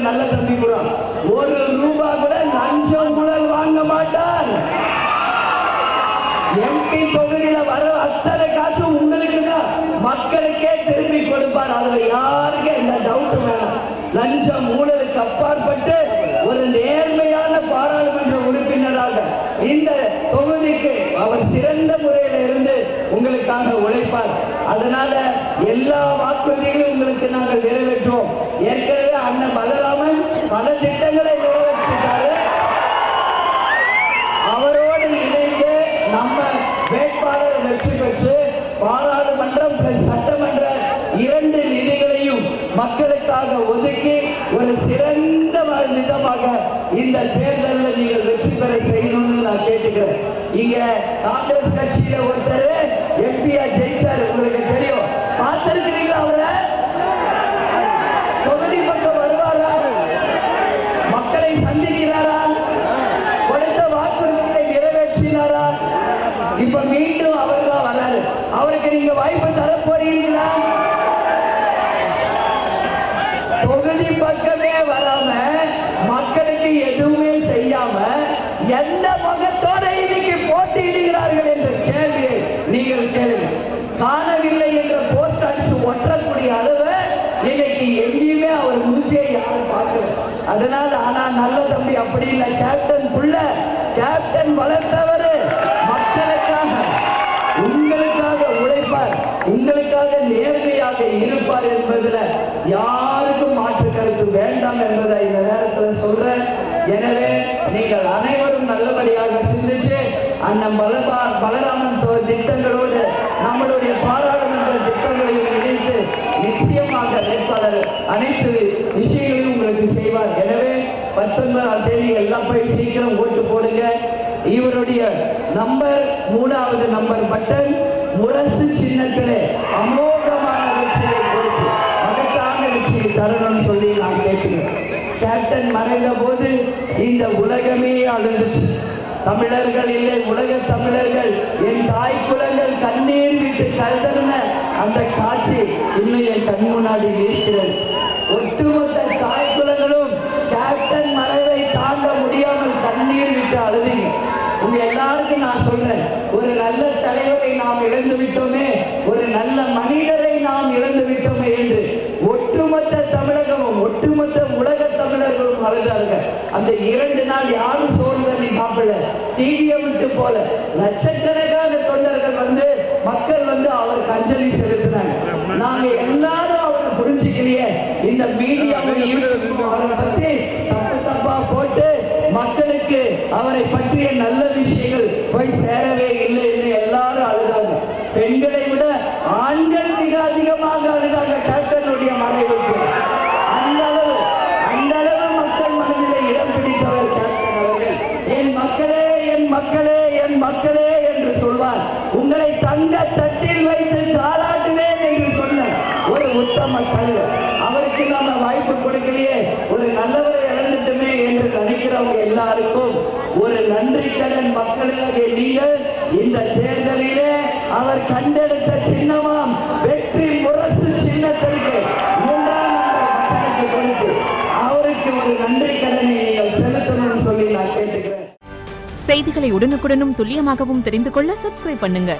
நல்ல தம்பி கூட ஒரு ரூபா கூட லஞ்சம் கூட வாங்க மாட்டார். எம்பி தொகுதியில வர அத்தனை காசு உங்களுக்கு தான், மக்களுக்கே திரும்பி கொடுப்பார். அதுல யாருக்கு எந்த டவுட் வேணாம். லஞ்சம் ஊழலுக்கு அப்பாற்பட்டு ஒரு நேர்மையான பாராளுமன்ற உறுப்பினராக இந்த தொகுதிக்கு அவர் சிறந்த முறையில் இருந்து உங்களுக்காக உழைப்பார். அதனால எல்லா வாக்குறுதிகளும் உங்களுக்கு நாங்கள் நிறைவேற்றுவோம். ஏற்கனவே அண்ணன் பலராமன் பல திட்டங்களை நிறைவேற்றிட்டாரு. அவரோடு இணைந்து நம்ம வேட்பாளர் வெற்றி பெற்று பாராளுமன்றம் சட்டமன்ற 2 நிதிகளையும் மக்களுக்காக ஒதுக்கி ஒரு சிறந்த விதமாக இந்த தேர்தலில் நீங்கள் வெற்றி பெற செய்யணும்னு நான் கேட்டுக்கிறேன். இங்க காங்கிரஸ் கட்சியில ஒருத்தர் எம்பியா ஜெயிச்சார், உங்களுக்கு தெரியும், பார்த்திருக்கிறீங்களா? அவரை தொகுதி பக்கம் வருவாரா? மக்களை சந்திக்கிறாரா? கொடுத்த வாக்குறுதிகளை நிறைவேற்றினாரா? இப்ப மீண்டும் அவர் தான் வராரு. அவருக்கு நீங்க வாய்ப்பு தர போறீங்களா? தொகுதி பக்கமே வராம மக்களுக்கு எதுவுமே செய்யாம எந்த முகத்தோட இன்னைக்கு போட்டியிடுகிறார்கள் என்ற கேள்வியை நீங்கள் கேளுங்க. காணவில்லை என்ற போஸ்ட் அடிச்சு ஒற்றக்கூடிய அளவு இன்னைக்கு எங்கேயுமே அவர் மூச்சியை யாரும் பார்க்கல. அதனால ஆனா நல்ல தம்பி அப்படி இல்லை. கேப்டன் புள்ள, கேப்டன் வளர்த்தவர் மக்களுக்காக உங்களுக்காக உழைப்பார், உங்களுக்காக நேர்மையாக இருப்பார் என்பதுல யாருக்கும் மாற்று கருத்து வேண்டாம் என்பதை இந்த நேரத்தில் சொல்றேன். எனவே நீங்கள் அனைவரும் நல்லபடியாக சிந்திச்சு அண்ணன் பலராமன் திட்டங்களோடு நம்மளுடைய பாராளுமன்ற திட்டங்களையும் இணைத்து நிச்சயமாக வேட்பாளர் அனைத்து விஷயங்களையும் உங்களுக்கு செய்வார். எனவே 19ஆம் தேதி எல்லாம் போய் சீக்கிரம் ஓட்டு போடுங்க. இவருடைய நம்பர் 3வது நம்பர் பட்டன் முரசு சின்னத்திலே அமோகமான வெற்றியை கொடுத்து மகத்தான வெற்றியை தரணும்னு சொல்லி நான் கேட்கிறேன். கேப்டன் மறைந்த போது இந்த உலகமே அழுந்துச்சு. தமிழர்கள் இல்லை, உலக தமிழர்கள், என் தாய் குலங்கள் கண்ணீர் விட்டு கருதன அந்த காட்சி இன்னும் என் கண் முன்னாடி இருக்கிறது. ஒட்டுமொத்த தாய் குலங்களும் கேப்டன் மறைவை தாங்க முடியாமல் கண்ணீர் விட்டு அழுதீங்க. உங்க எல்லாருக்கும் நான் சொல்றேன், ஒரு நல்ல தலைவரை நாம் இழந்து விட்டோமே, ஒரு நல்ல மனிதரை நாம் இழந்து விட்டோமே என்று ஒட்டுமொத்த தமிழகமும் ஒட்டுமொத்த உலக தமிழர்களும் அழுதார்கள். அந்த 2 நாள் யாரும் சோறு தண்ணி சாப்பிடல, டிவியை விட்டு போல லட்சக்கணக்கான தொண்டர்கள் வந்து மக்கள் வந்து அவருக்கு அஞ்சலி செலுத்தினாங்க. நாங்க எல்லாரும் அவரை புரிஞ்சுக்கலையே, இந்த மீடியாவை அவரை பத்தி தப்பா போட்டு மக்களுக்கு அவரை பற்றிய நல்ல விஷயங்கள் போய் சேரவே இல்லை என்று எல்லாரும் அழுதாங்க. பெண்களை விட ஆண்கள் மிக அதிகமாக அழுதாங்க கேப்டனுடைய மறைவுக்கு. அந்த அளவு மக்கள் மனதில் இடம் பிடித்தவர் கேப்டன் அவர்கள். என் மக்களே, என் மக்களே, என் மக்களே என்று சொல்வார். உங்களை தங்க தட்டில் வைத்து தாளாட்டுவேன் என்று சொன்ன ஒரு உத்தம தலைவர். அவருக்கு நாம வாய்ப்பு கொடுக்கலையே, ஒரு நல்லவரை இழந்துட்டுமே என்று நினைக்கிறவங்க எல்லாருக்கும் ஒரு நன்றி கடன் மக்களுக்கு நீங்கள் இந்த தேர்தலிலே அவர் கண்டெடுத்த சின்னமாம் வெற்றி முரசு சின்னத்திற்கு 3ஆம் நம்பர் கொடுத்து அவருக்கு ஒரு நன்றி கடனை நீங்கள் செலுத்தணும்னு சொல்லி நான் கேட்டுக்கிறேன். செய்திகளை உடனுக்குடனும் துல்லியமாகவும் தெரிந்து கொள்ள சப்ஸ்கிரைப் பண்ணுங்க.